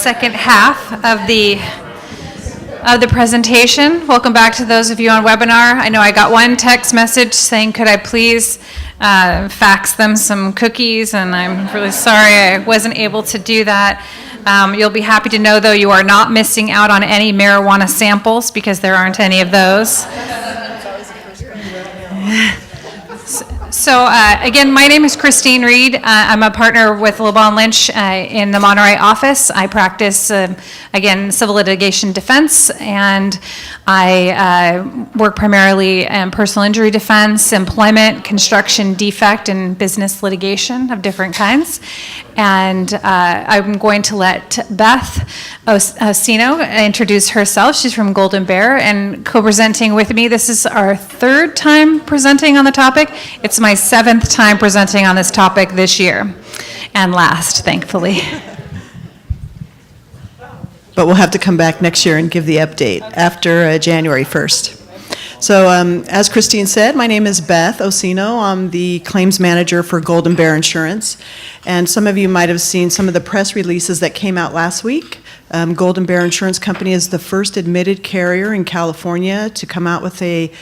second half of the presentation. Welcome back to those of you on webinar. I know I got one text message saying, could I please fax them some cookies, and I'm really sorry I wasn't able to do that. You'll be happy to know, though, you are not missing out on any marijuana samples because there aren't any of those. So again, my name is Christine Reed. I'm a partner with Lynch in the Monterey office. I practice, again, civil litigation defense, and I work primarily in personal injury defense, employment, construction, defect, and business litigation of different kinds. And I'm going to let Beth Ossino introduce herself. She's from Golden Bear and co-presenting with me. This is our third time presenting on the topic. It's my seventh time presenting on this topic this year, and last, thankfully. But we'll have to come back next year and give the update after January 1st. So as Christine said, my name is Beth Ossino. I'm the claims manager for Golden Bear Insurance. And some of you might have seen some of the press releases that came out last week. Golden Bear Insurance Company is the first admitted carrier in California to come out with a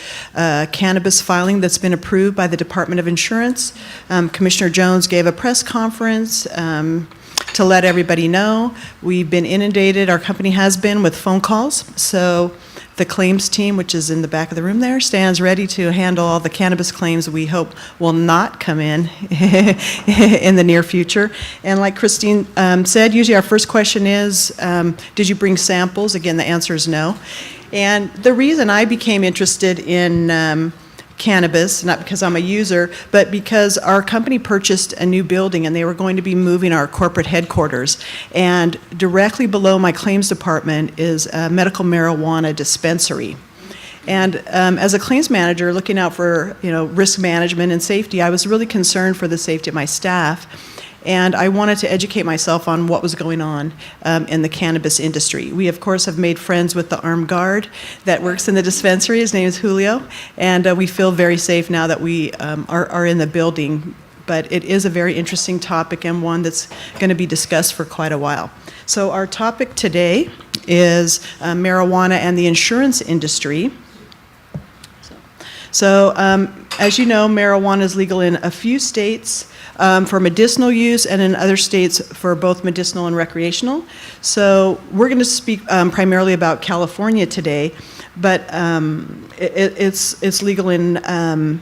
cannabis filing that's been approved by the Department of Insurance. Commissioner Jones gave a press conference to let everybody know. We've been inundated, our company has been, with phone calls. So the claims team, which is in the back of the room there, stands ready to handle all the cannabis claims we hope will not come in in the near future. And like Christine said, usually our first question is, did you bring samples? Again, the answer is no. And the reason I became interested in cannabis, not because I'm a user, but because our company purchased a new building and they were going to be moving our corporate headquarters. And directly below my claims department is a medical marijuana dispensary. And as a claims manager looking out for risk management and safety, I was really concerned for the safety of my staff. And I wanted to educate myself on what was going on in the cannabis industry. We, of course, have made friends with the armed guard that works in the dispensary. His name is Julio. And we feel very safe now that we are in the building. But it is a very interesting topic and one that's going to be discussed for quite a while. So our topic today is marijuana and the insurance industry. So as you know, marijuana is legal in a few states for medicinal use, and in other states for both medicinal and recreational. So we're going to speak primarily about California today, but it's legal in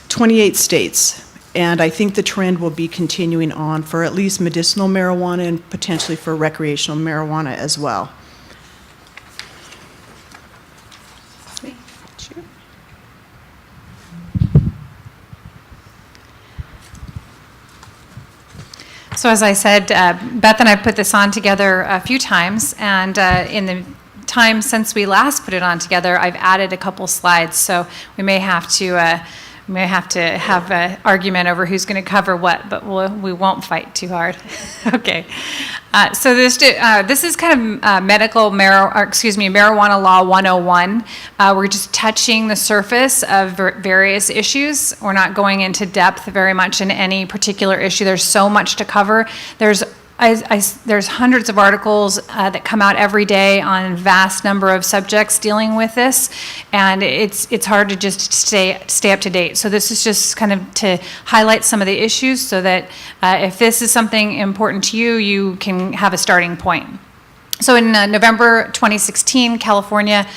28 states, and I think the trend will be continuing on for at least medicinal marijuana and potentially for recreational marijuana as well. So as I said, Beth and I put this on together a few times, and in the time since we last put it on together, I've added a couple slides, so we may have to have an argument over who's going to cover what, but we won't fight too hard. Okay. So this is kind of marijuana law 101. We're just touching the surface of various issues. We're not going into depth very much in any particular issue. There's so much to cover. There's hundreds of articles that come out every day on a vast number of subjects dealing with this, and it's hard to just stay up to date. So this is just kind of to highlight some of the issues so that if this is something important to you, you can have a starting point. So in November 2016, California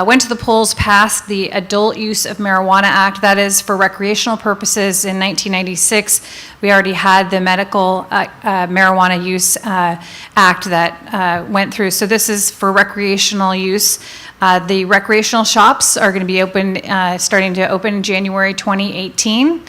went to the polls, passed the Adult Use of Marijuana Act. That is for recreational purposes. In 1996, we already had the Medical Marijuana Use Act that went through. So this is for recreational use. The recreational shops are going to be starting to open January 2018.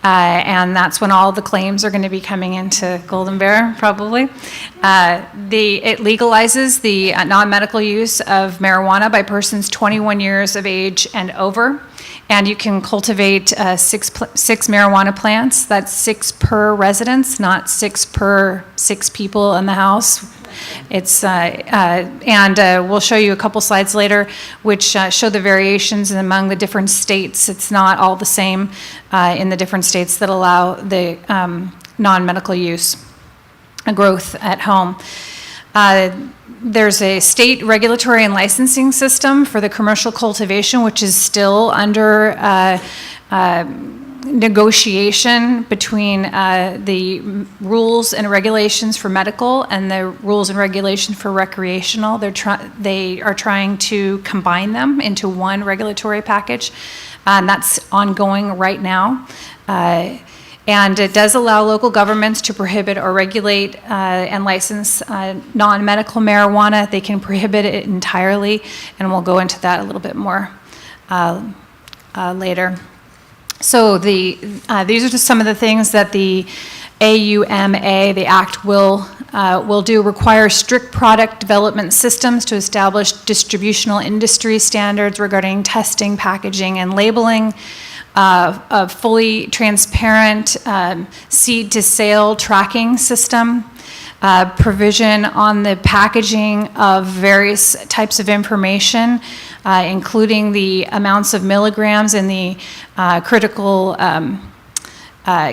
And that's when all the claims are going to be coming into Golden Bear, probably. It legalizes the non-medical use of marijuana by persons 21 years of age and over. And you can cultivate six marijuana plants. That's 6 per residence, not 6 per 6 people in the house. It's and we'll show you a couple slides later which show the variations among the different states. It's not all the same in the different states that allow the non-medical use growth at home. There's a state regulatory and licensing system for the commercial cultivation, which is still under negotiation between the rules and regulations for medical and the rules and regulations for recreational. They are trying to combine them into one regulatory package, and that's ongoing right now. And it does allow local governments to prohibit or regulate and license non-medical marijuana. They can prohibit it entirely, and we'll go into that a little bit more later. So these are just some of the things that the AUMA, the Act, will do. Require strict product development systems to establish distributional industry standards regarding testing, packaging, and labeling. A fully transparent seed-to-sale tracking system, provision on the packaging of various types of information, including the amounts of milligrams and the critical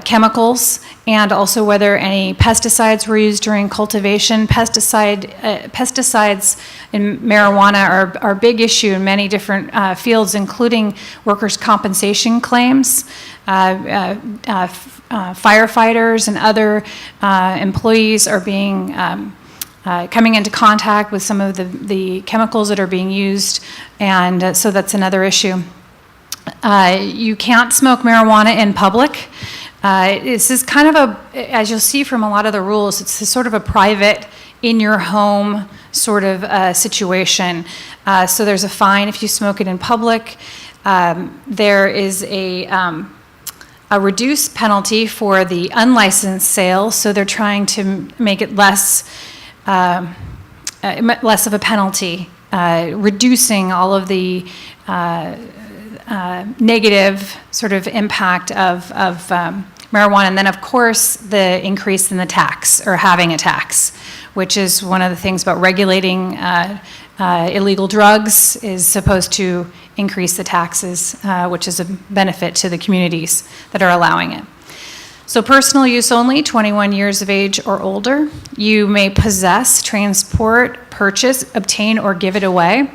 chemicals, and also whether any pesticides were used during cultivation. Pesticides in marijuana are a big issue in many different fields, including workers' compensation claims. Firefighters and other employees are being coming into contact with some of the chemicals that are being used, and so that's another issue. You can't smoke marijuana in public. This is kind of as you'll see from a lot of the rules, it's sort of a private, in your home sort of situation. So there's a fine if you smoke it in public. There is a reduced penalty for the unlicensed sale, so they're trying to make it less of a penalty, reducing all of the negative sort of impact of marijuana. And then, of course, the increase in the tax, or having a tax, which is one of the things about regulating illegal drugs, is supposed to increase the taxes, which is a benefit to the communities that are allowing it. So personal use only, 21 years of age or older. You may possess, transport, purchase, obtain, or give it away.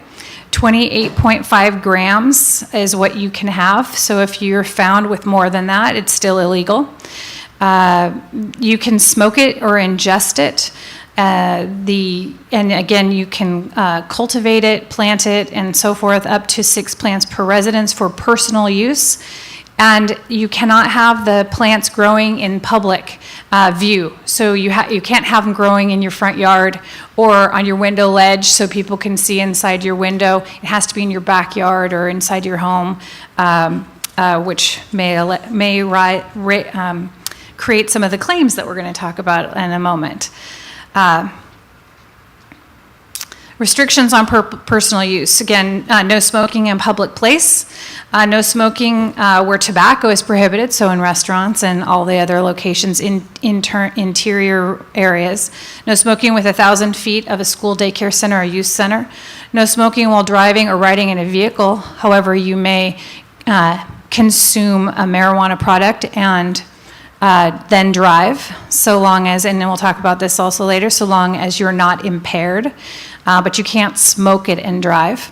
28.5 grams is what you can have. So if you're found with more than that, it's still illegal. You can smoke it or ingest it. And again, you can cultivate it, plant it, and so forth, up to 6 plants per residence for personal use. And you cannot have the plants growing in public view. So you can't have them growing in your front yard or on your window ledge so people can see inside your window. It has to be in your backyard or inside your home, which may create some of the claims that we're going to talk about in a moment. Restrictions on personal use. Again, no smoking in public place. No smoking where tobacco is prohibited, so in restaurants and all the other locations in interior areas. No smoking within 1,000 feet of a school, daycare center, or youth center. No smoking while driving or riding in a vehicle. However, you may consume a marijuana product and then drive, so long as, and then we'll talk about this also later, so long as you're not impaired. But you can't smoke it and drive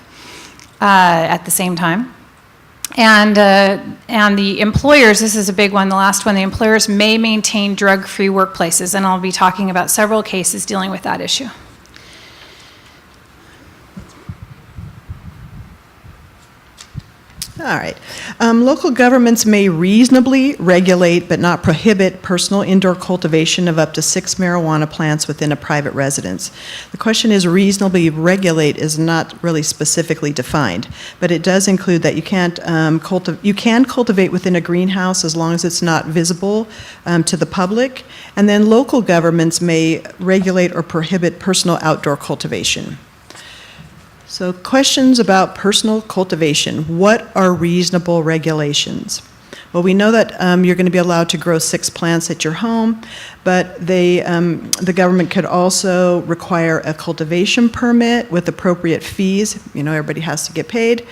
at the same time. And the employers, this is a big one, the last one, the employers may maintain drug-free workplaces, and I'll be talking about several cases dealing with that issue. All right. Local governments may reasonably regulate but not prohibit personal indoor cultivation of up to 6 marijuana plants within a private residence. The question is, reasonably regulate is not really specifically defined, but it does include that you can cultivate within a greenhouse as long as it's not visible to the public, and then local governments may regulate or prohibit personal outdoor cultivation. So questions about personal cultivation. What are reasonable regulations? Well, we know that you're going to be allowed to grow 6 plants at your home, but the government could also require a cultivation permit with appropriate fees. You know, everybody has to get paid.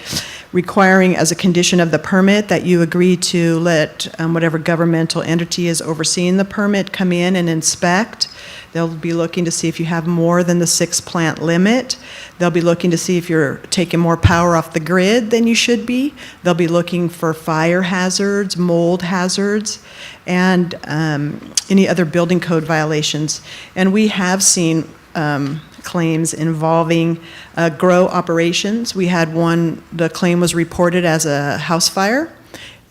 requiring as a condition of the permit that you agree to let whatever governmental entity is overseeing the permit come in and inspect. They'll be looking to see if you have more than the 6 plant limit. They'll be looking to see if you're taking more power off the grid than you should be. They'll be looking for fire hazards, mold hazards, and any other building code violations. And we have seen claims involving grow operations. We had one, the claim was reported as a house fire.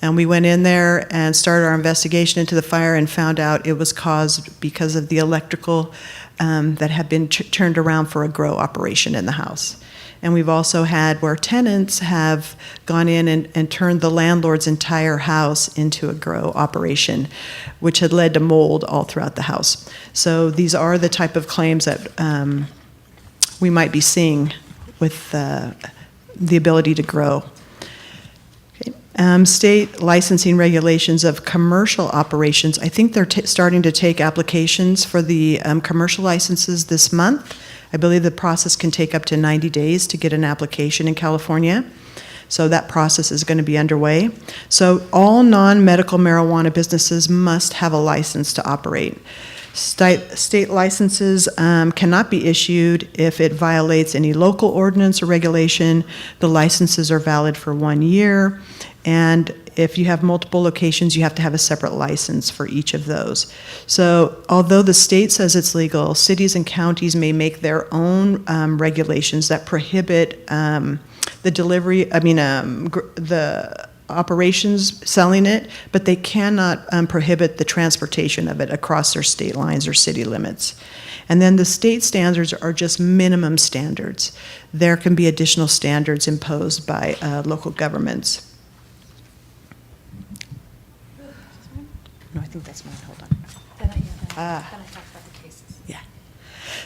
And we went in there and started our investigation into the fire and found out it was caused because of the electrical that had been turned around for a grow operation in the house. And we've also had where tenants have gone in and turned the landlord's entire house into a grow operation, which had led to mold all throughout the house. So these are the type of claims that we might be seeing with the ability to grow. State licensing regulations of commercial operations, I think they're starting to take applications for the commercial licenses this month. I believe the process can take up to 90 days to get an application in California. So that process is going to be underway. So all non-medical marijuana businesses must have a license to operate. State licenses cannot be issued if it violates any local ordinance or regulation. The licenses are valid for 1 year. And if you have multiple locations, you have to have a separate license for each of those. So although the state says it's legal, cities and counties may make their own regulations that prohibit the delivery, the operations selling it, but they cannot prohibit the transportation of it across their state lines or city limits. And then the state standards are just minimum standards. There can be additional standards imposed by local governments. No, I think that's mine. Hold on. Then I talk about the cases. Yeah.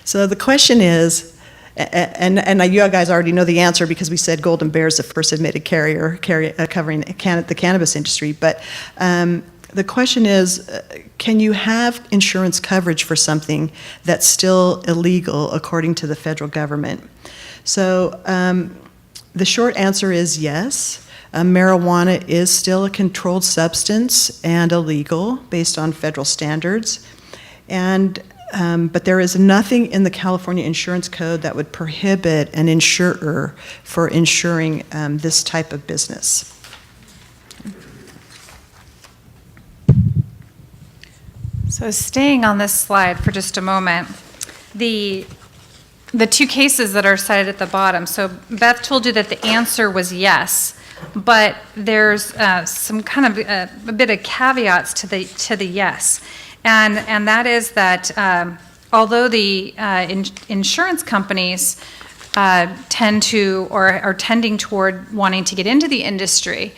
So the question is, and you guys already know the answer because we said Golden Bear is the first admitted carrier covering the cannabis industry. But the question is, can you have insurance coverage for something that's still illegal according to the federal government? So the short answer is yes. Marijuana is still a controlled substance and illegal based on federal standards. And but there is nothing in the California Insurance Code that would prohibit an insurer for insuring this type of business. So staying on this slide for just a moment, the 2 cases that are cited at the bottom. So Beth told you that the answer was yes, but there's some kind of a bit of caveats to the yes. And that is that although the insurance companies tend to or are tending toward wanting to get into the industry,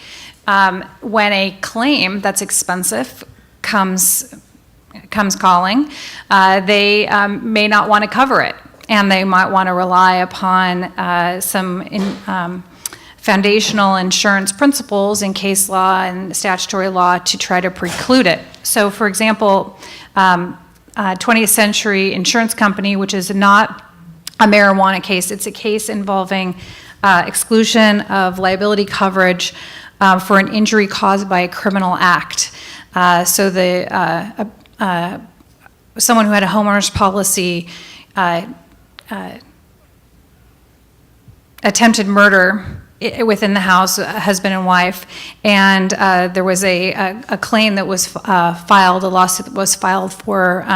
when a claim that's expensive comes calling, they may not want to cover it, and they might want to rely upon some foundational insurance principles in case law and statutory law to try to preclude it. So, for example, 20th Century Insurance Company, which is not a marijuana case, it's a case involving exclusion of liability coverage for an injury caused by a criminal act. So someone who had a homeowner's policy attempted murder within the house, husband and wife, and there was a claim that was filed, a lawsuit that was filed for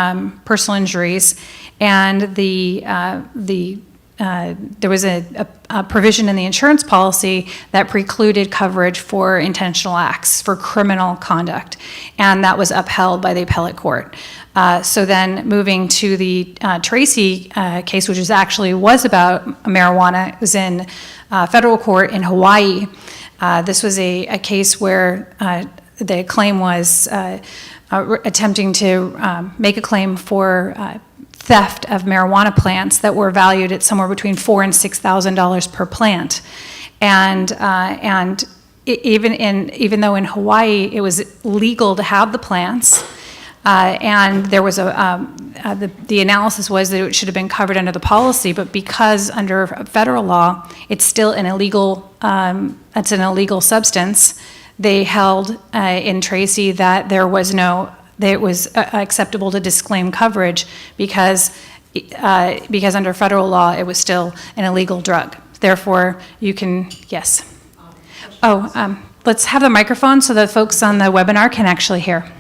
personal injuries, and there was a provision in the insurance policy that precluded coverage for intentional acts, for criminal conduct, and that was upheld by the appellate court. So then moving to the Tracy case, which was about marijuana, it was in federal court in Hawaii. This was a case where the claim was attempting to make a claim for theft of marijuana plants that were valued at somewhere between $4,000 and $6,000 per plant, even though in Hawaii it was legal to have the plants, And there was the analysis was that it should have been covered under the policy, but because under federal law, it's still an illegal, it's an illegal substance, they held in Tracy that there was that it was acceptable to disclaim coverage because under federal law, it was still an illegal drug. Therefore, you can, yes. Let's have the microphone so the folks on the webinar can actually hear.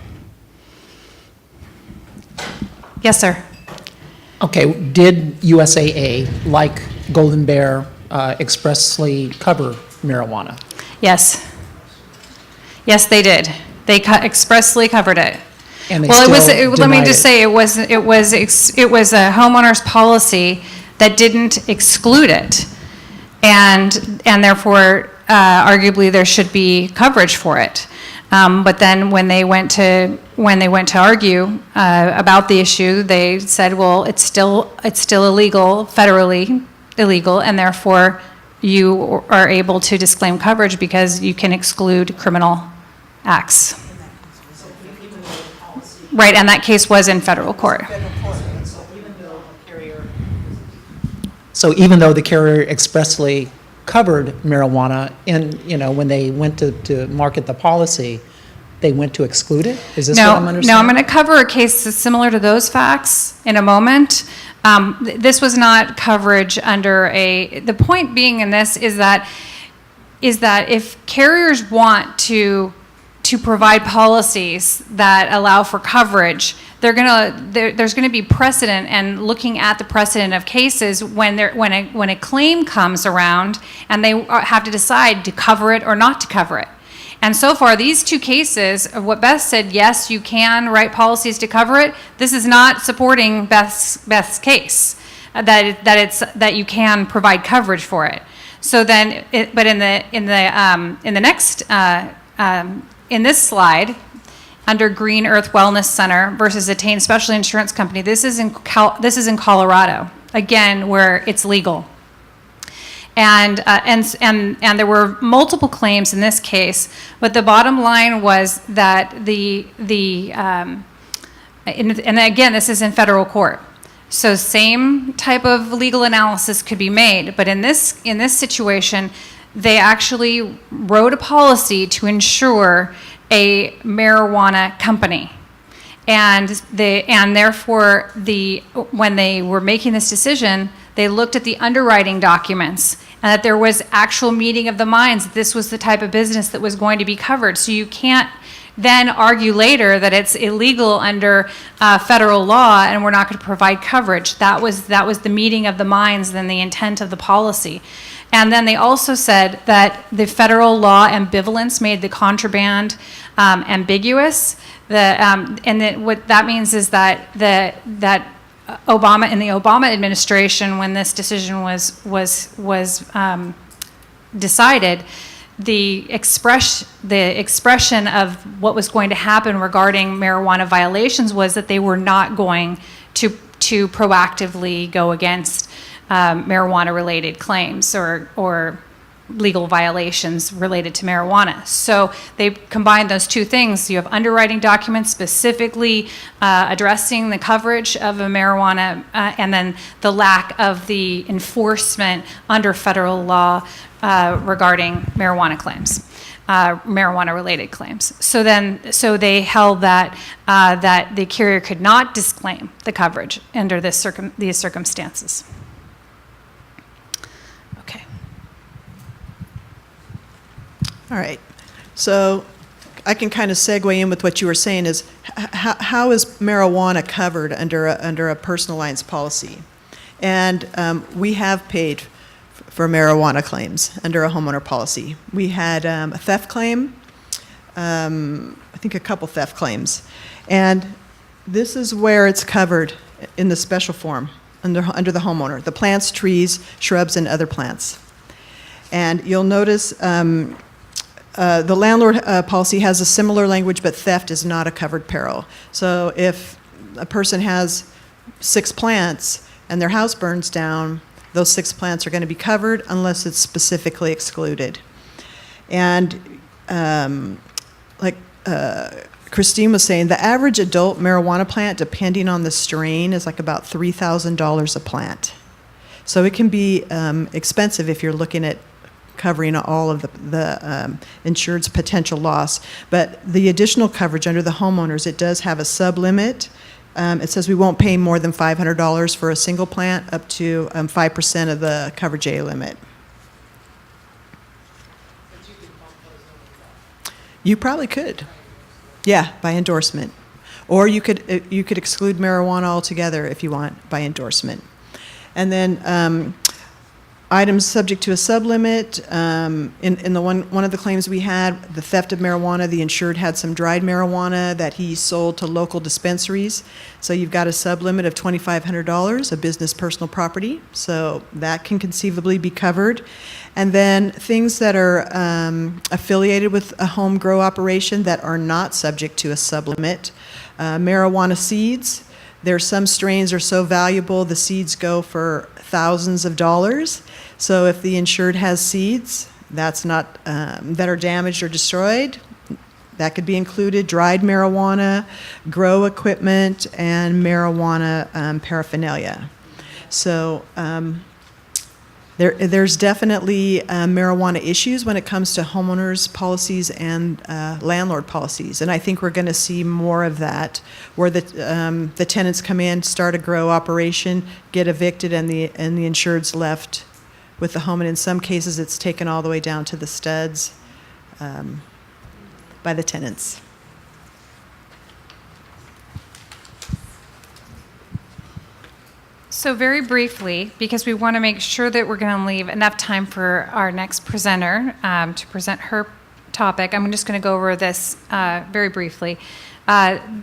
Yes, sir. Okay, did USAA, like Golden Bear, expressly cover marijuana? Yes. Yes, they did. They expressly covered it. And they Well, still let me denied just it. say, it was a homeowner's policy that didn't exclude it. And therefore, arguably, there should be coverage for it. But then when they went to argue about the issue, they said, well, it's still illegal, federally illegal, and therefore you are able to disclaim coverage because you can exclude criminal acts. Right, and that case was in federal court. So even though the carrier expressly covered marijuana, and when they went to market the policy, they went to exclude it? Is this what I'm understanding? No, I'm going to cover a case that's similar to those facts in a moment. This was not coverage under the point being in this is that if carriers want to provide policies that allow for coverage, there's going to be precedent, and looking at the precedent of cases when a claim comes around and they have to decide to cover it or not to cover it. And so far, these two cases of what Beth said, yes, you can write policies to cover it. This is not supporting Beth's case that you can provide coverage for it. So then, but in the next in this slide, under Green Earth Wellness Center versus Attain Specialty Insurance Company, this is in Colorado, again, where it's legal. And there were multiple claims in this case, but the bottom line was that and again, this is in federal court. So same type of legal analysis could be made, but in this situation, they actually wrote a policy to insure a marijuana company. And therefore, when they were making this decision, they looked at the underwriting documents and that there was actual meeting of the minds that this was the type of business that was going to be covered. So you can't then argue later that it's illegal under federal law and we're not going to provide coverage. That was the meeting of the minds and the intent of the policy. And then they also said that the federal law ambivalence made the contraband ambiguous. What that means is that Obama, in the Obama administration, when this decision was decided, the expression of what was going to happen regarding marijuana violations was that they were not going to proactively go against marijuana-related claims or legal violations related to marijuana. So they combined those two things. You have underwriting documents specifically addressing the coverage of a marijuana and then the lack of the enforcement under federal law regarding marijuana claims, marijuana-related claims. So they held that the carrier could not disclaim the coverage under these circumstances. Okay. All right. So I can kind of segue in with what you were saying is how is marijuana covered under a personal lines policy? And we have paid for marijuana claims under a homeowner policy. We had a theft claim, I think a couple theft claims. And this is where it's covered in the special form under the homeowner, the plants, trees, shrubs, and other plants. And you'll notice the landlord policy has a similar language, but theft is not a covered peril. So if a person has 6 plants and their house burns down, those 6 plants are going to be covered unless it's specifically excluded. And Christine was saying, the average adult marijuana plant, depending on the strain, is like about $3,000 a plant. So it can be expensive if you're looking at covering all of the insured's potential loss. But the additional coverage under the homeowners, it does have a sub-limit. It says we won't pay more than $500 for a single plant, up to 5% of the coverage A limit. You probably could. Yeah, by endorsement. Or you could exclude marijuana altogether if you want, by endorsement. And then items subject to a sublimit. In the one of the claims we had, the theft of marijuana, the insured had some dried marijuana that he sold to local dispensaries. So you've got a sublimit of $2,500, a business personal property. So that can conceivably be covered. And then things that are affiliated with a home grow operation that are not subject to a sublimit. Marijuana seeds. There's some strains are so valuable, the seeds go for thousands of dollars. So if the insured has seeds that are damaged or destroyed, that could be included. Dried marijuana, grow equipment, and marijuana paraphernalia. So there's definitely marijuana issues when it comes to homeowners policies and landlord policies, and I think we're going to see more of that, where the tenants come in, start a grow operation, get evicted, and the insured's left with the home, and in some cases it's taken all the way down to the studs by the tenants. So very briefly, because we want to make sure that we're going to leave enough time for our next presenter to present her topic, I'm just going to go over this very briefly.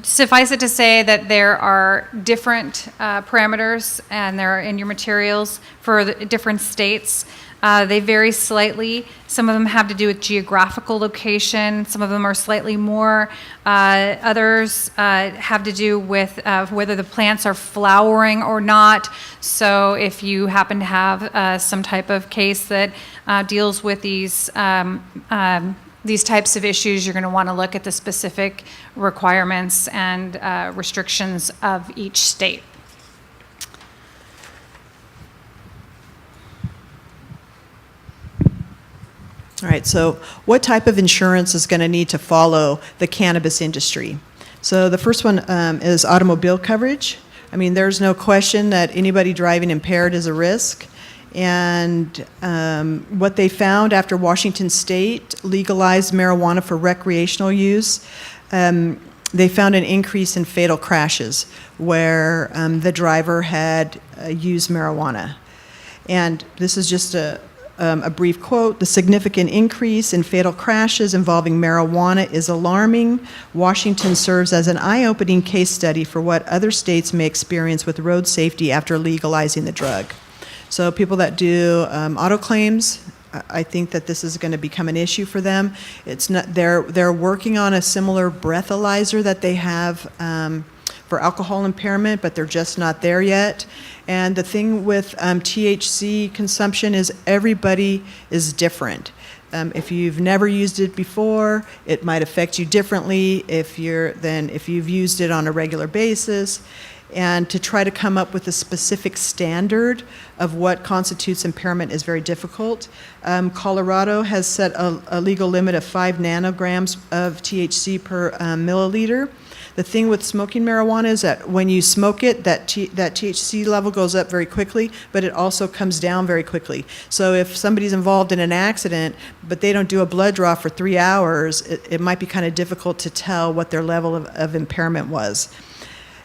Suffice it to say that there are different parameters, and they're in your materials for the different states. They vary slightly. Some of them have to do with geographical location. Some of them are slightly more. Others have to do with whether the plants are flowering or not. So if you happen to have some type of case that deals with these types of issues, you're going to want to look at the specific requirements and restrictions of each state. All right, so what type of insurance is going to need to follow the cannabis industry? So the first one is automobile coverage. I mean, there's no question that anybody driving impaired is a risk. And what they found after Washington State legalized marijuana for recreational use, they found an increase in fatal crashes where the driver had used marijuana. And this is just a brief quote: "The significant increase in fatal crashes involving marijuana is alarming. Washington serves as an eye-opening case study for what other states may experience with road safety after legalizing the drug." So people that do auto claims, I think that this is going to become an issue for them. It's not, they're working on a similar breathalyzer that they have for alcohol impairment, but they're just not there yet. And the thing with THC consumption is everybody is different. If you've never used it before, it might affect you differently if you've used it on a regular basis. And to try to come up with a specific standard of what constitutes impairment is very difficult. Colorado has set a legal limit of 5 nanograms of THC per milliliter. The thing with smoking marijuana is that when you smoke it, that THC level goes up very quickly, but it also comes down very quickly. So if somebody's involved in an accident, but they don't do a blood draw for 3 hours, it might be kind of difficult to tell what their level of impairment was.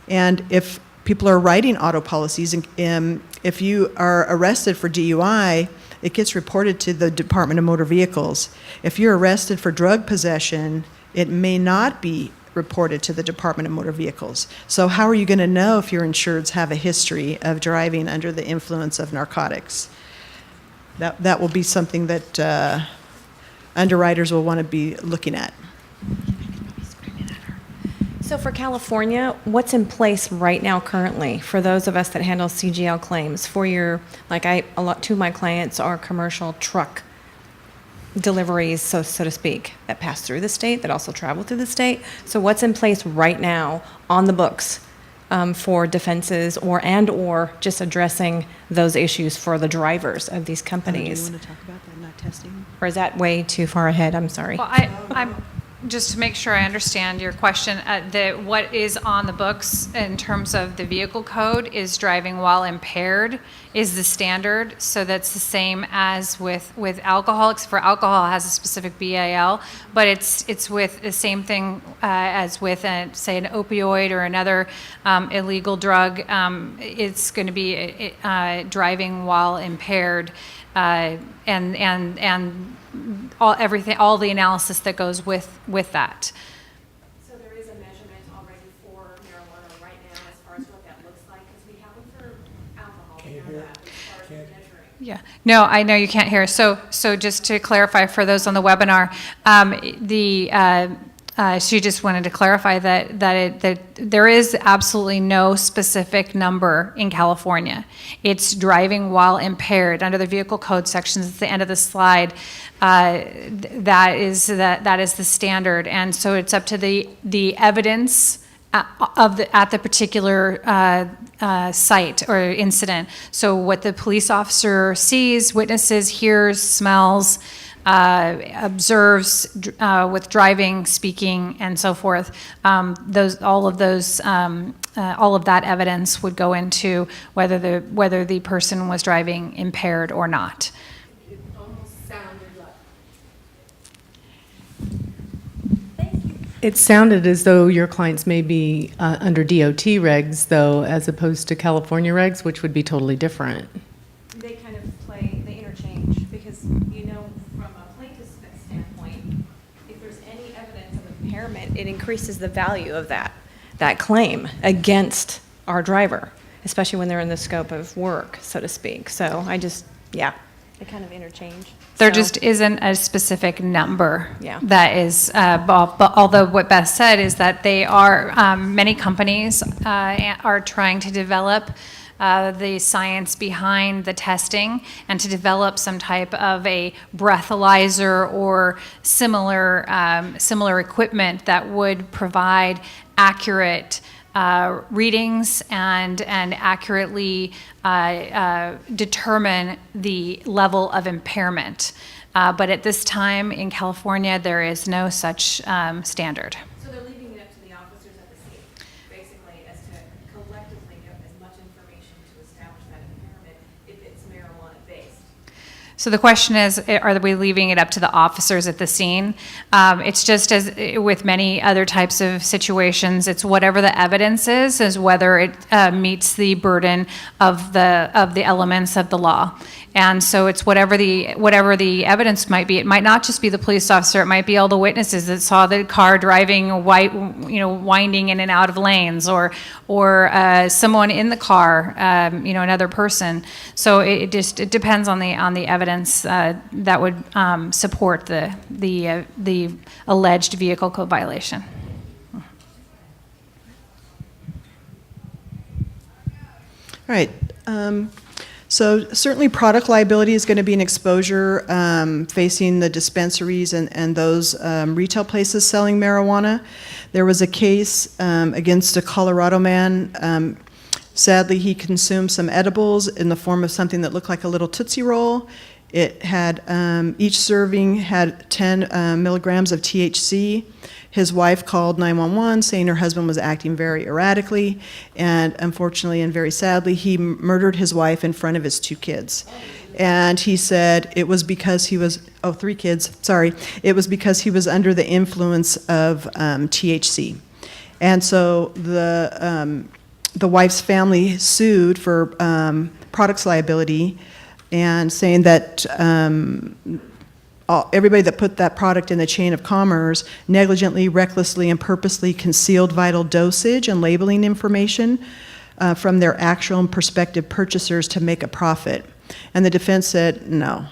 And if people are writing auto policies, if you are arrested for DUI, it gets reported to the Department of Motor Vehicles. If you're arrested for drug possession, it may not be reported to the Department of Motor Vehicles. So how are you going to know if your insureds have a history of driving under the influence of narcotics? That will be something that underwriters will want to be looking at. So for California, what's in place right now currently for those of us that handle CGL claims for your, two of my clients are commercial truck deliveries, so to speak, that pass through the state, that also travel through the state. So what's in place right now on the books for defenses or just addressing those issues for the drivers of these Do you companies? want to talk about that, not testing? Or is that way too far ahead? I'm sorry. Well, I'm just to make sure I understand your question, what is on the books in terms of the vehicle code is driving while impaired is the standard. So that's the same as with alcohol, except for alcohol has a specific BAL, but it's with the same thing as with, say, an opioid or another illegal drug. It's going to be driving while impaired, and all the analysis that goes with that. So there is a measurement already for marijuana right now as far as what that looks like, because we have them for alcohol, we know that, as far as measuring. Yeah. No, I know you can't hear. So just to clarify for those on the webinar, she just wanted to clarify that there is absolutely no specific number in California. It's driving while impaired under the vehicle code sections. It's the end of the slide. That is the standard, and so it's up to the evidence at the particular site or incident. So what the police officer sees, witnesses, hears, smells, observes with driving, speaking, and so forth. All of that evidence would go into whether the person was driving impaired or not. It almost sounded like. It sounded as though your clients may be under DOT regs, though, as opposed to California regs, which would be totally different. They kind of play the interchange because, from a plaintiff's standpoint, if there's any evidence of impairment, it increases the value of that claim against our driver, especially when they're in the scope of work, so to speak. So they kind of interchange. There So- just isn't a specific number. Yeah. That is, but although what Beth said is that they are, many companies are trying to develop the science behind the testing and to develop some type of a breathalyzer or similar equipment that would provide accurate readings and accurately determine the level of impairment. But at this time in California, there is no such standard. So they're leaving it up to the officers at the scene, basically, as to collectively get as much information to establish that impairment if it's marijuana-based. So the question is, are we leaving it up to the officers at the scene? It's just as with many other types of situations, it's whatever the evidence is whether it meets the burden of the elements of the law. And so it's whatever the evidence might be. It might not just be the police officer. It might be all the witnesses that saw the car driving, winding in and out of lanes, or someone in the car, another person. So it depends on the evidence that would support the alleged vehicle code violation. All right. So certainly product liability is going to be an exposure facing the dispensaries and those retail places selling marijuana. There was a case against a Colorado man. Sadly, he consumed some edibles in the form of something that looked like a little Tootsie Roll. It had, each serving had 10 milligrams of THC. His wife called 911 saying her husband was acting very erratically, and unfortunately and very sadly, he murdered his wife in front of his 2 kids. And he said it was because he was, 3 kids, sorry. It was because he was under the influence of THC. And so the wife's family sued for products liability and saying that everybody that put that product in the chain of commerce negligently, recklessly, and purposely concealed vital dosage and labeling information from their actual and prospective purchasers to make a profit. And the defense said, no,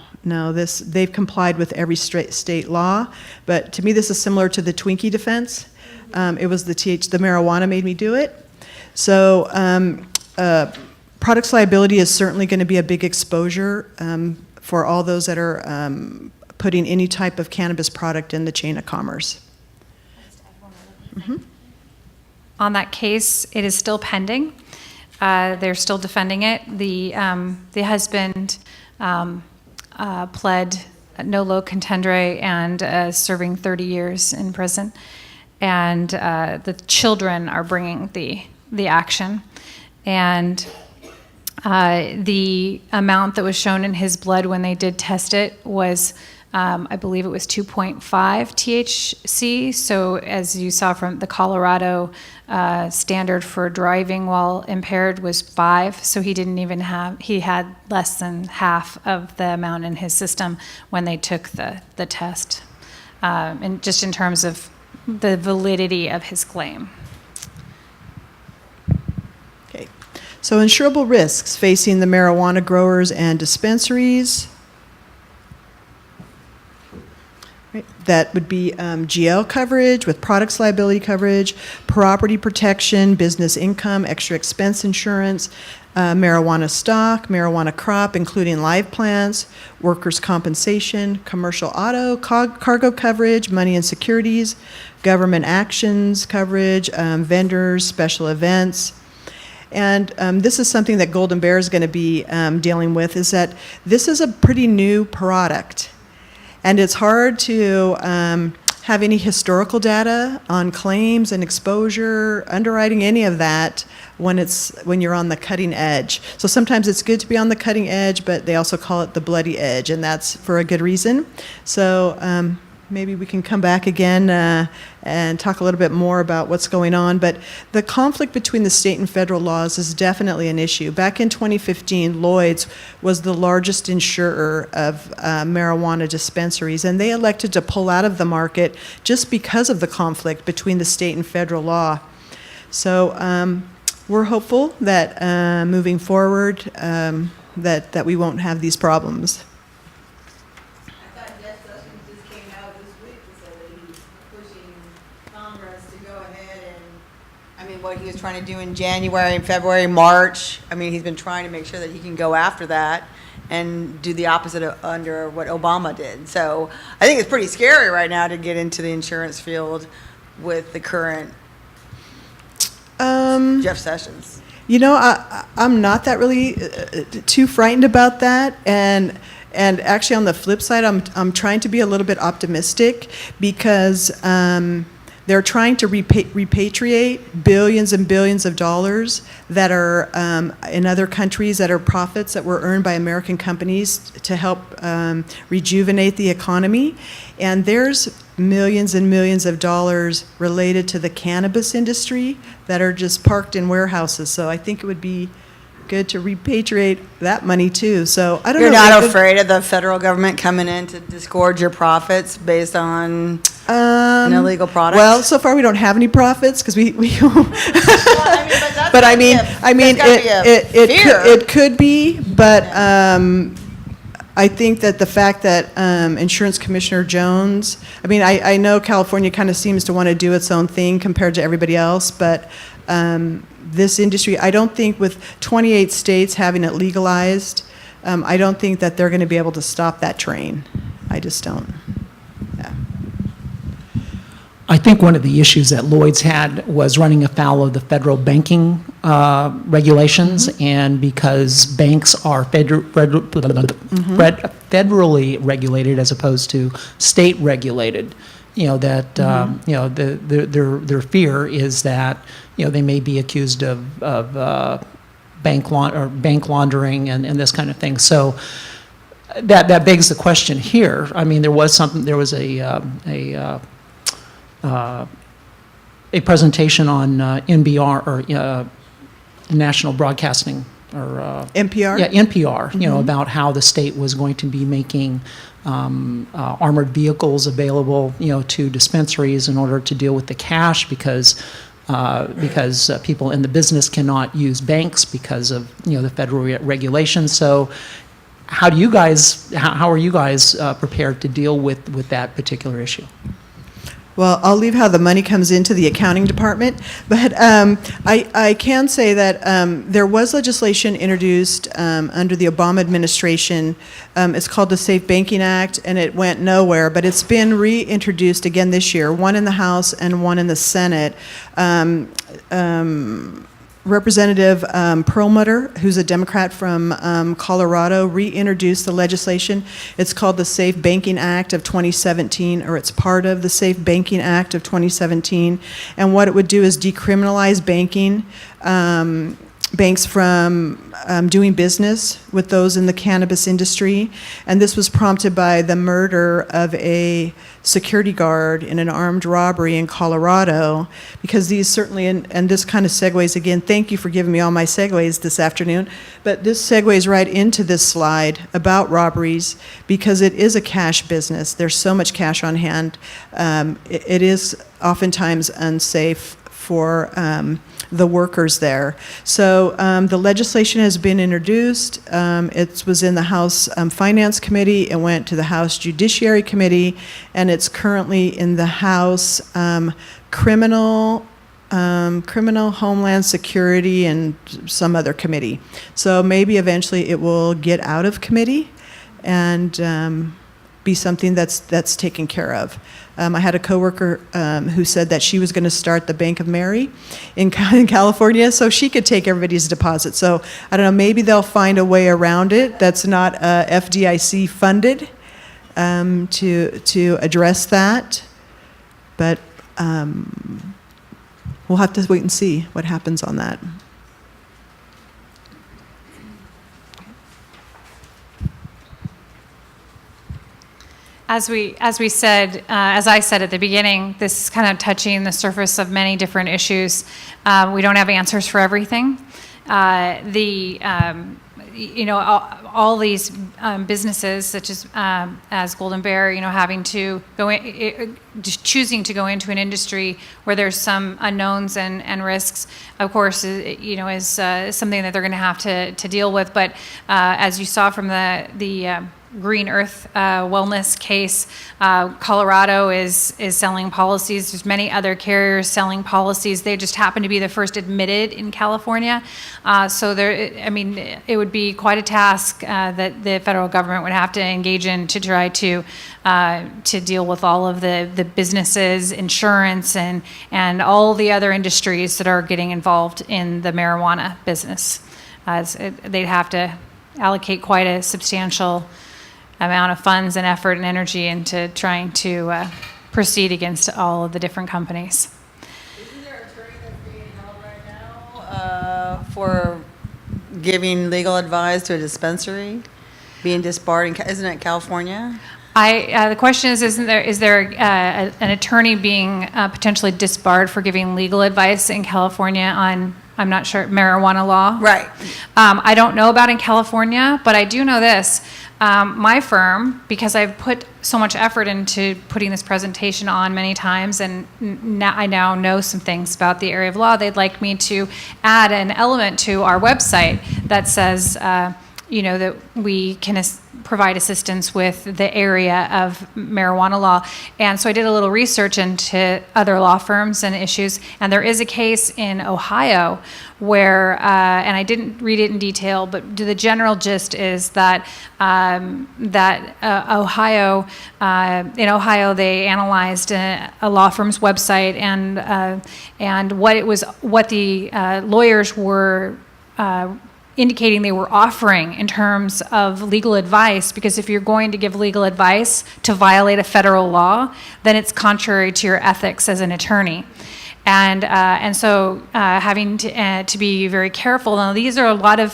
they've complied with every state law. But to me, this is similar to the Twinkie defense. It was the marijuana made me do it. So products liability is certainly going to be a big exposure for all those that are putting any type of cannabis product in the chain of commerce. On that case, it is still pending. They're still defending it. The husband pled no low contendere and serving 30 years in prison. And the children are bringing the action. And the amount that was shown in his blood when they did test it was, I believe it was 2.5 THC. So as you saw from the Colorado standard for driving while impaired was 5. So he didn't even he had less than half of the amount in his system when they took the test. And just in terms of the validity of his claim. Okay. So insurable risks facing the marijuana growers and dispensaries. Right. That would be GL coverage with products liability coverage, property protection, business income, extra expense insurance, marijuana stock, marijuana crop, including live plants, workers' compensation, commercial auto, cargo coverage, money and securities, government actions coverage, vendors, special events. And this is something that Golden Bear is going to be dealing with, is that this is a pretty new product. And it's hard to have any historical data on claims and exposure, underwriting, any of that when you're on the cutting edge. So sometimes it's good to be on the cutting edge, but they also call it the bloody edge, and that's for a good reason. So maybe we can come back again and talk a little bit more about what's going on. But the conflict between the state and federal laws is definitely an issue. Back in 2015, Lloyd's was the largest insurer of marijuana dispensaries, and they elected to pull out of the market just because of the conflict between the state and federal law. So we're hopeful that moving forward that we won't have these problems. What he was trying to do in January and February, March. I mean, he's been trying to make sure that he can go after that and do the opposite of under what Obama did. So I think it's pretty scary right now to get into the insurance field with the current Jeff Sessions. You know, I'm not that really too frightened about that, and actually on the flip side, I'm trying to be a little bit optimistic because they're trying to repatriate billions and billions of dollars that are in other countries that are profits that were earned by American companies to help rejuvenate the economy. And there's millions and millions of dollars related to the cannabis industry that are just parked in warehouses. So I think it would be good to repatriate that money too. So I don't know. You're not afraid of the federal government coming in to disgorge your profits based on an illegal product? Well, so far we don't have any profits because we but I mean, it could be, but I think that the fact that Insurance Commissioner Jones, I mean, I know California kind of seems to want to do its own thing compared to everybody else, but this industry, I don't think with 28 states having it legalized, I don't think that they're going to be able to stop that train. I just don't. Yeah. I think one of the issues that Lloyd's had was running afoul of the federal banking regulations, and because banks are federally regulated as opposed to state regulated, you know, that you know, their fear is that, you know, they may be accused of bank laundering and this kind of thing. So that begs the question here. I mean, there was a presentation on NBR or National Broadcasting or NPR? Yeah, NPR. You know, about how the state was going to be making armored vehicles available, you know, to dispensaries in order to deal with the cash because people in the business cannot use banks because of, you know, the federal regulations. So how are you guys prepared to deal with that particular issue? Well, I'll leave how the money comes into the accounting department, but I can say that there was legislation introduced under the Obama administration. It's called the Safe Banking Act, and it went nowhere, but it's been reintroduced again this year, one in the House and one in the Senate. Representative Perlmutter, who's a Democrat from Colorado, reintroduced the legislation. It's called the Safe Banking Act of 2017, or it's part of the Safe Banking Act of 2017. And what it would do is decriminalize banking, banks from doing business with those in the cannabis industry. And this was prompted by the murder of a security guard in an armed robbery in Colorado, because these certainly, and this kind of segues again, thank you for giving me all my segues this afternoon, but this segues right into this slide about robberies, because it is a cash business. There's so much cash on hand. It is oftentimes unsafe for the workers there. So the legislation has been introduced. It was in the House Finance Committee. It went to the House Judiciary Committee, and it's currently in the House Criminal, Homeland Security, and some other committee. So maybe eventually it will get out of committee and be something that's taken care of. I had a coworker who said that she was going to start the Bank of Mary in California so she could take everybody's deposit. So I don't know, maybe they'll find a way around it that's not FDIC funded to address that. But we'll have to wait and see what happens on that. As we said, as I said at the beginning, this is kind of touching the surface of many different issues. We don't have answers for everything. All these businesses, such as Golden Bear, having to go in, just choosing to go into an industry where there's some unknowns and risks, of course, is something that they're going to have to deal with. But as you saw from the Green Earth wellness case, Colorado is selling policies. There's many other carriers selling policies. They just happen to be the first admitted in California. So it would be quite a task that the federal government would have to engage in to try to deal with all of the businesses, insurance, and all the other industries that are getting involved in the marijuana business. They'd have to allocate quite a substantial amount of funds and effort and energy into trying to proceed against all of the different companies. Isn't there an attorney that's being held right now for giving legal advice to a dispensary, being disbarred? Isn't it California? The question is there an attorney being potentially disbarred for giving legal advice in California on, I'm not sure, marijuana law? Right. I don't know about in California, but I do know this. My firm, because I've put so much effort into putting this presentation on many times, and I now know some things about the area of law, they'd like me to add an element to our website that says, that we can provide assistance with the area of marijuana law. And so I did a little research into other law firms and issues, and there is a case in Ohio where, and I didn't read it in detail, but the general gist is that Ohio, in Ohio, they analyzed a law firm's website and what the lawyers were indicating they were offering in terms of legal advice, because if you're going to give legal advice to violate a federal law, then it's contrary to your ethics as an attorney. And so having to be very careful. Now, these are a lot of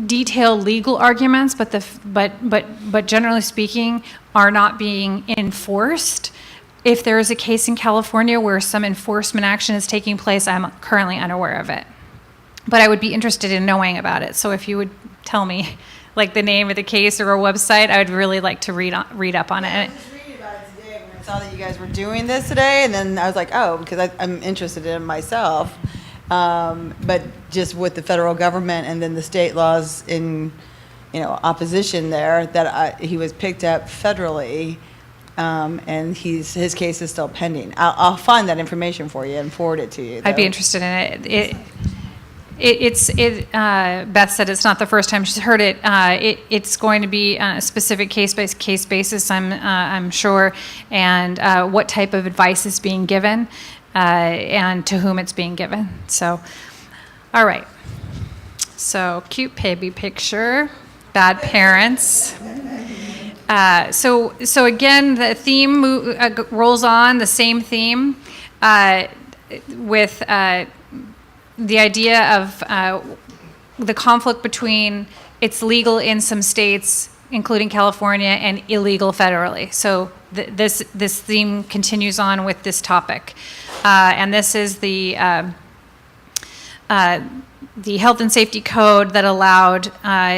detailed legal arguments, but generally speaking, are not being enforced. If there is a case in California where some enforcement action is taking place, I'm currently unaware of it. But I would be interested in knowing about it. So if you would tell me, like, the name of the case or a website, I would really like to read up on it. I was just reading about it today when I saw that you guys were doing this today, and then I was like, oh, because I'm interested in it myself. But just with the federal government and then the state laws in opposition there, that he was picked up federally, and his case is still pending. I'll find that information for you and forward it to you. I'd be though. interested in it. Beth said it's not the first time she's heard it. It's going to be on a specific case-by-case basis, I'm sure, and what type of advice is being given, and to whom it's being given. So, all right. So, cute baby picture, bad parents. So again, the theme rolls on, the same theme, with the idea of the conflict between it's legal in some states, including California, and illegal federally. So this theme continues on with this topic, and this is the health and safety code that allowed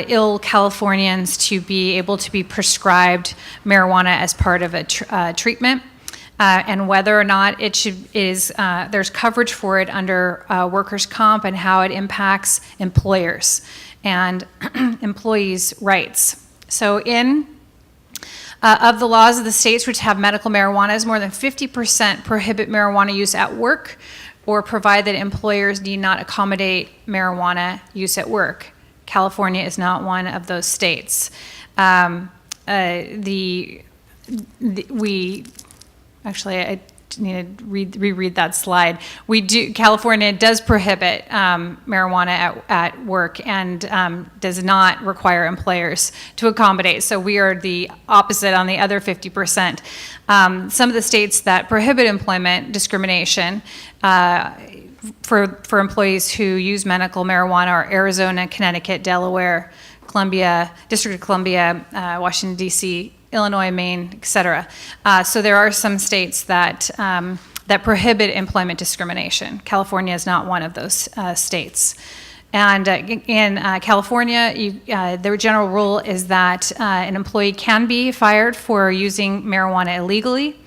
ill Californians to be able to be prescribed marijuana as part of a treatment. And whether or not there's coverage for it under workers' comp, and how it impacts employers and employees' rights. So of the laws of the states which have medical marijuana, more than 50% prohibit marijuana use at work or provide that employers need not accommodate marijuana use at work. California is not one of those states. Actually, I need to reread that slide. California does prohibit marijuana at work, and does not require employers to accommodate. So we are the opposite on the other 50%. Some of the states that prohibit employment discrimination for employees who use medical marijuana are Arizona, Connecticut, Delaware, District of Columbia, Washington, D.C., Illinois, Maine, et cetera. So there are some states that prohibit employment discrimination. California is not one of those states. And in California, the general rule is that an employee can be fired for using marijuana illegally,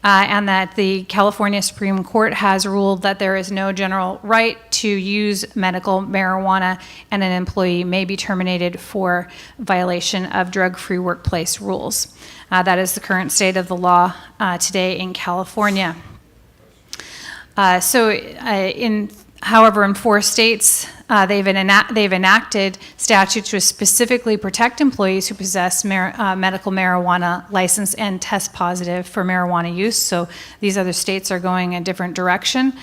and that the California Supreme Court has ruled that there is no general right to use medical marijuana, and an employee may be terminated for violation of drug-free workplace rules. That is the current state of the law today in California. However, in 4 states, they've enacted statutes to specifically protect employees who possess medical marijuana license and test positive for marijuana use. So these other states are going a different direction.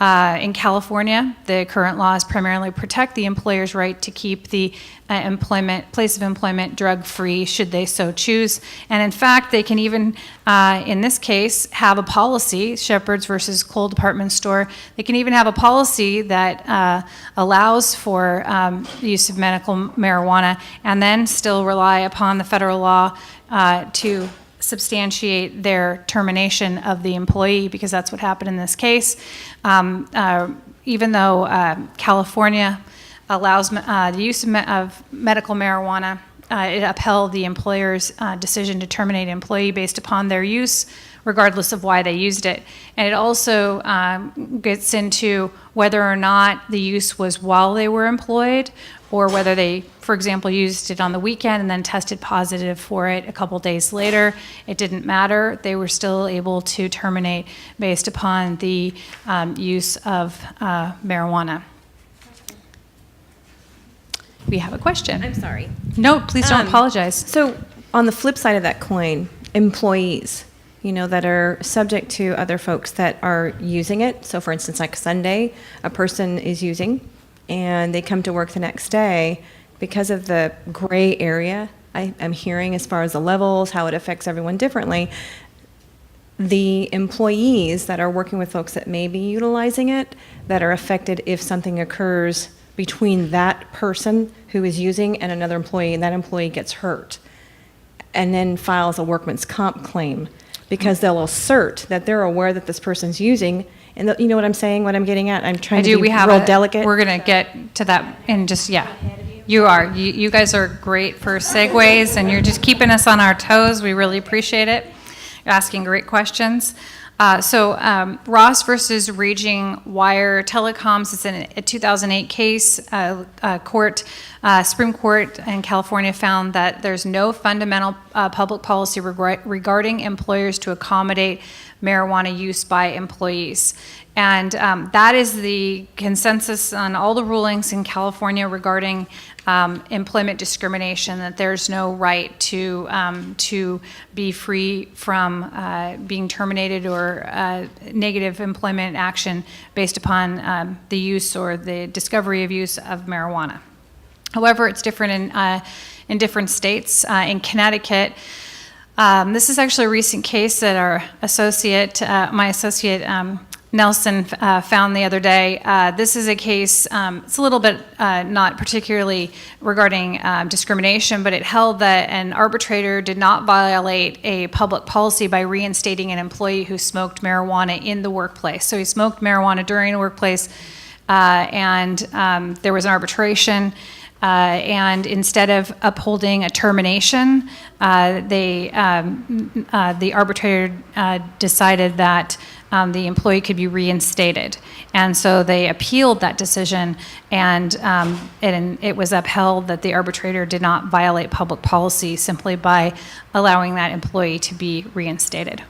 In California, the current laws primarily protect the employer's right to keep the place of employment drug-free, should they so choose. And in fact, they can even, in this case, have a policy, Shepherd's versus Cole Department Store, they can even have a policy that allows for the use of medical marijuana, and then still rely upon the federal law to substantiate their termination of the employee, because that's what happened in this case. Even though California allows the use of medical marijuana, it upheld the employer's decision to terminate an employee based upon their use, regardless of why they used it. And it also gets into whether or not the use was while they were employed, or whether they, for example, used it on the weekend and then tested positive for it a couple days later. It didn't matter. They were still able to terminate based upon the use of marijuana. We have a question. I'm sorry. No, please don't apologize. So on the flip side of that coin, employees, that are subject to other folks that are using it. So for instance, like Sunday, a person is using, and they come to work the next day. Because of the gray area I'm hearing as far as the levels, how it affects everyone differently, the employees that are working with folks that may be utilizing it, that are affected if something occurs between that person who is using and another employee, and that employee gets hurt, and then files a workman's comp claim, because they'll assert that they're aware that this person's using. And you know what I'm saying, what I'm getting at? I'm trying to be real delicate. We're going to get to that in just, yeah. You are. You guys are great for segues, and you're just keeping us on our toes. We really appreciate it. You're asking great questions. Ross versus Raging Wire Telecoms is a 2008 case. Supreme Court in California found that there's no fundamental public policy regarding employers to accommodate marijuana use by employees. And that is the consensus on all the rulings in California regarding employment discrimination, that there's no right to be free from being terminated or negative employment action based upon the use or the discovery of use of marijuana. However, it's different in different states. In Connecticut, this is actually a recent case that my associate Nelson found the other day. This is a case, it's a little bit not particularly regarding discrimination, but it held that an arbitrator did not violate a public policy by reinstating an employee who smoked marijuana in the workplace. So he smoked marijuana during the workplace, and there was an arbitration. And instead of upholding a termination, the arbitrator decided that the employee could be reinstated. And so they appealed that decision, and it was upheld that the arbitrator did not violate public policy simply by allowing that employee to be reinstated.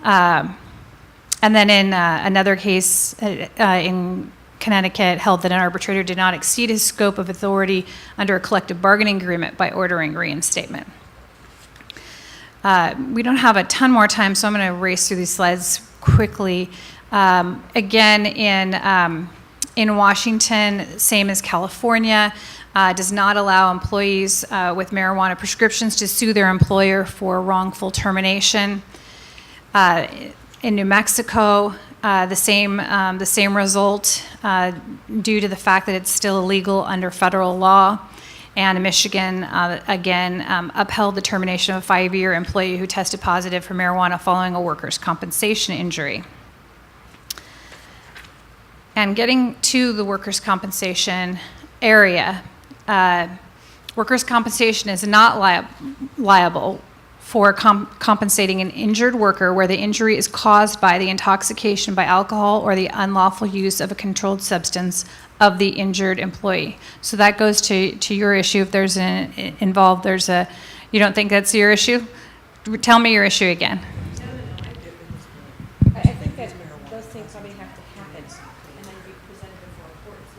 And then in another case in Connecticut, held that an arbitrator did not exceed his scope of authority under a collective bargaining agreement by ordering reinstatement. We don't have a ton more time, so I'm going to race through these slides quickly. Again, in Washington, same as California, does not allow employees with marijuana prescriptions to sue their employer for wrongful termination. In New Mexico, the same result due to the fact that it's still illegal under federal law. And in Michigan, again, upheld the termination of a 5-year employee who tested positive for marijuana following a workers' compensation injury. And getting to the workers' compensation area, workers' compensation is not liable for compensating an injured worker where the injury is caused by the intoxication by alcohol or the unlawful use of a controlled substance of the injured employee. So that goes to your issue. If there's you don't think that's your issue? Tell me your issue again. I think that those things probably have to happen and then be presented before a court. So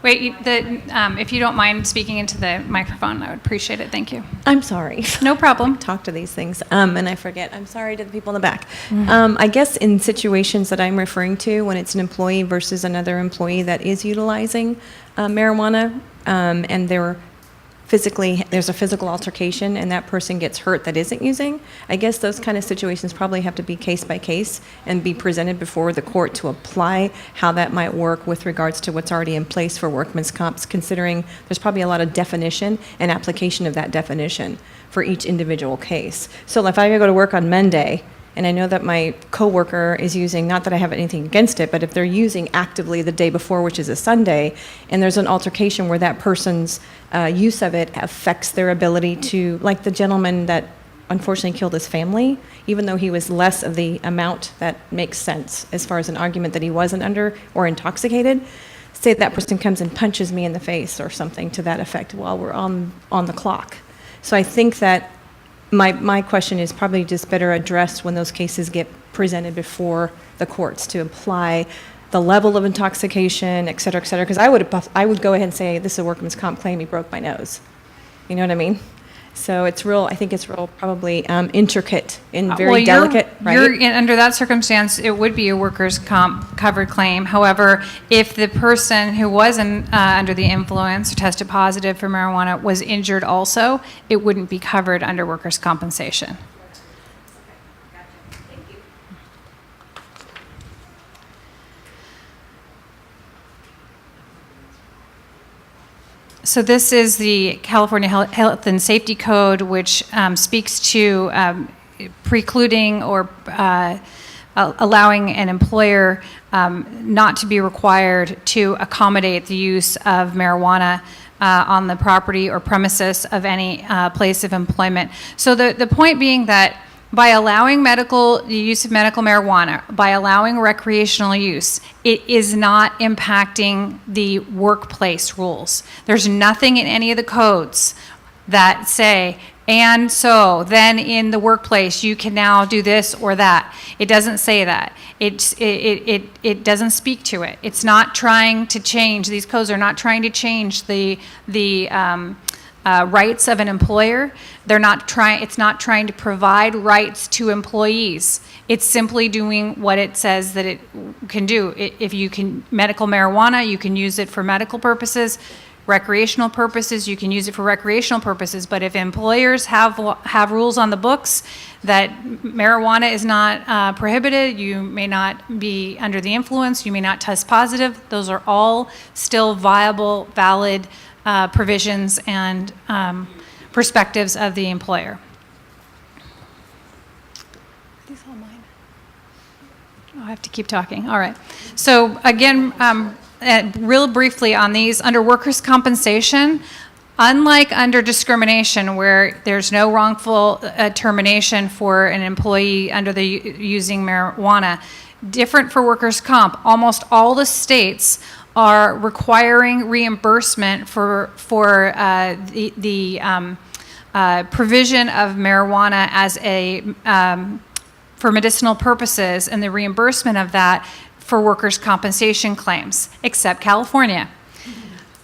really Wait, if you don't mind speaking into the microphone, I would appreciate it. Thank you. I'm sorry. No problem. Talk to these things, and I forget. I'm sorry to the people in the back. I guess in situations that I'm referring to, when it's an employee versus another employee that is utilizing marijuana, and there's a physical altercation and that person gets hurt that isn't using, I guess those kind of situations probably have to be case by case and be presented before the court to apply how that might work with regards to what's already in place for workman's comps, considering there's probably a lot of definition and application of that definition for each individual case. So if I go to work on Monday and I know that my coworker is using, not that I have anything against it, but if they're using actively the day before, which is a Sunday, and there's an altercation where that person's use of it affects their ability to, like the gentleman that unfortunately killed his family, even though he was less of the amount that makes sense as far as an argument that he wasn't under or intoxicated, say that person comes and punches me in the face or something to that effect while we're on the clock. So I think that my question is probably just better addressed when those cases get presented before the courts to apply the level of intoxication, et cetera, because I would go ahead and say, this is a workman's comp claim, he broke my nose. You know what I mean? So I think it's real probably intricate and very delicate, right? Under that circumstance, it would be a workers' comp covered claim. However, if the person who wasn't under the influence or tested positive for marijuana was injured also, it wouldn't be covered under workers' compensation. So this is the California Health and Safety Code, which speaks to precluding or allowing an employer not to be required to accommodate the use of marijuana on the property or premises of any place of employment. So the point being that by allowing the use of medical marijuana, by allowing recreational use, it is not impacting the workplace rules. There's nothing in any of the codes that say, and so then in the workplace you can now do this or that. It doesn't say that. It doesn't speak to it. It's not trying to change. These codes are not trying to change the rights of an employer. It's not trying to provide rights to employees. It's simply doing what it says that it can do. If you can medical marijuana, you can use it for medical purposes. Recreational purposes, you can use it for recreational purposes. But if employers have rules on the books that marijuana is not prohibited, you may not be under the influence, you may not test positive, those are all still viable, valid provisions and perspectives of the employer. Are these all mine? Oh, I have to keep talking. All right. So again, real briefly on these, under workers' compensation, unlike under discrimination where there's no wrongful termination for an employee under the using marijuana, different for workers' comp, almost all the states are requiring reimbursement for the provision of marijuana as for medicinal purposes, and the reimbursement of that for workers' compensation claims, except California.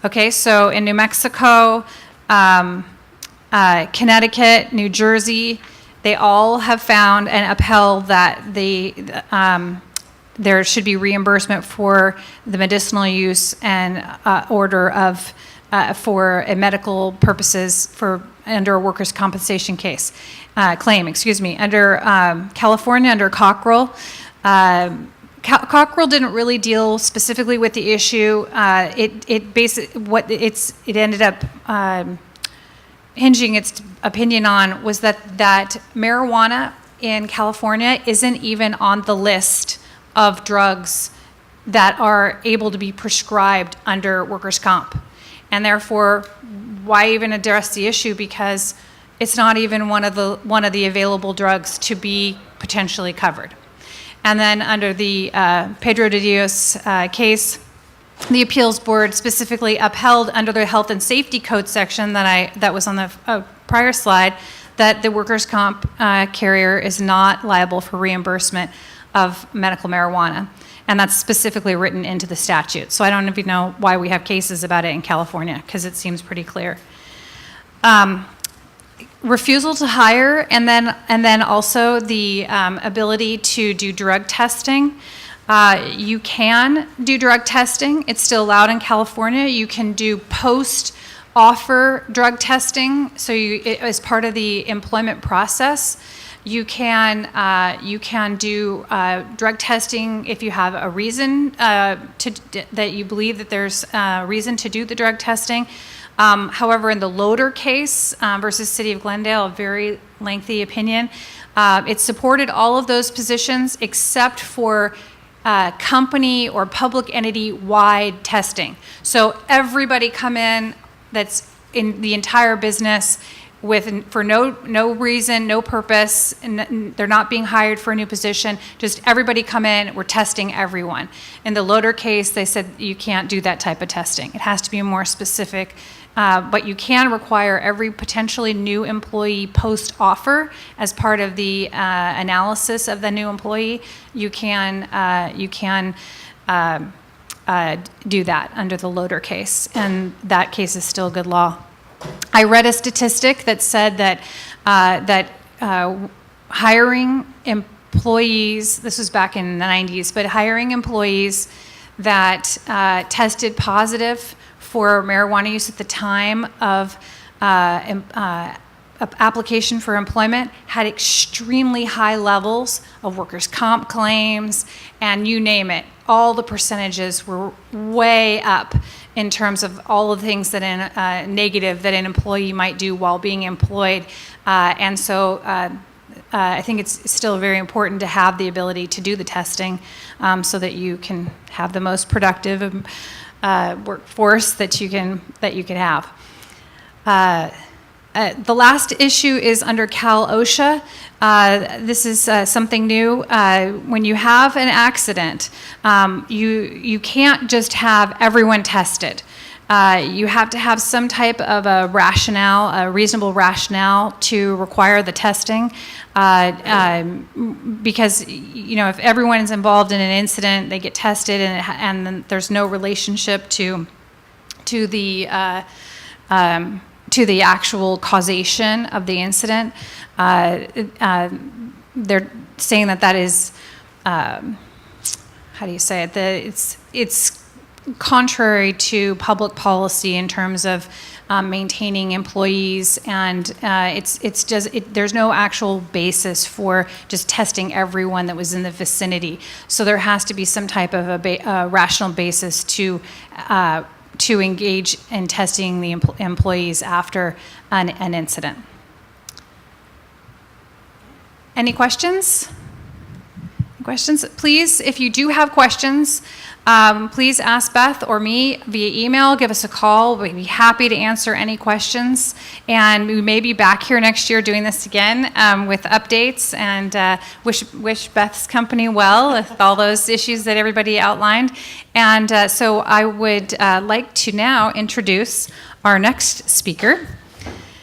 Okay, so in New Mexico, Connecticut, New Jersey, they all have found and upheld that there should be reimbursement for the medicinal use and order of for medical purposes under a workers' compensation claim. Under California, under Cockrell. Cockrell didn't really deal specifically with the issue. It ended up hinging its opinion on was that marijuana in California isn't even on the list of drugs that are able to be prescribed under workers' comp. And therefore, why even address the issue? Because it's not even one of the available drugs to be potentially covered. And then under the Pedro de Dios case, the appeals board specifically upheld under the health and safety code section that was on the prior slide that the workers' comp carrier is not liable for reimbursement of medical marijuana. And that's specifically written into the statute. So I don't even know why we have cases about it in California, because it seems pretty clear. Refusal to hire, and then also the ability to do drug testing. You can do drug testing. It's still allowed in California. You can do post-offer drug testing, so as part of the employment process. You can do drug testing if you have a reason that you believe that there's a reason to do the drug testing. However, in the Loader case versus City of Glendale, a very lengthy opinion, it supported all of those positions except for company or public entity-wide testing. So everybody come in that's in the entire business for no reason, no purpose, and they're not being hired for a new position. Just everybody come in, we're testing everyone. In the Loader case, they said you can't do that type of testing. It has to be more specific. But you can require every potentially new employee post-offer as part of the analysis of the new employee. You can do that under the Loader case, and that case is still good law. I read a statistic that said that hiring employees, this was back in the 90s, but hiring employees that tested positive for marijuana use at the time of application for employment had extremely high levels of workers' comp claims, and you name it. All the percentages were way up in terms of all of the things that negative that an employee might do while being employed. And so I think it's still very important to have the ability to do the testing so that you can have the most productive workforce that you can have. The last issue is under Cal OSHA. This is something new. When you have an accident, you can't just have everyone tested. You have to have some type of a rationale, a reasonable rationale to require the testing. Because, if everyone is involved in an incident, they get tested, and then there's no relationship to the actual causation of the incident. They're saying that is, how do you say it? It's contrary to public policy in terms of maintaining employees, and there's no actual basis for just testing everyone that was in the vicinity. So there has to be some type of a rational basis to engage in testing the employees after an incident. Any questions? Questions? Please, if you do have questions, please ask Beth or me via email. Give us a call. We'd be happy to answer any questions. And we may be back here next year doing this again with updates, and wish Beth's company well with all those issues that everybody outlined. And so I would like to now introduce our next speaker.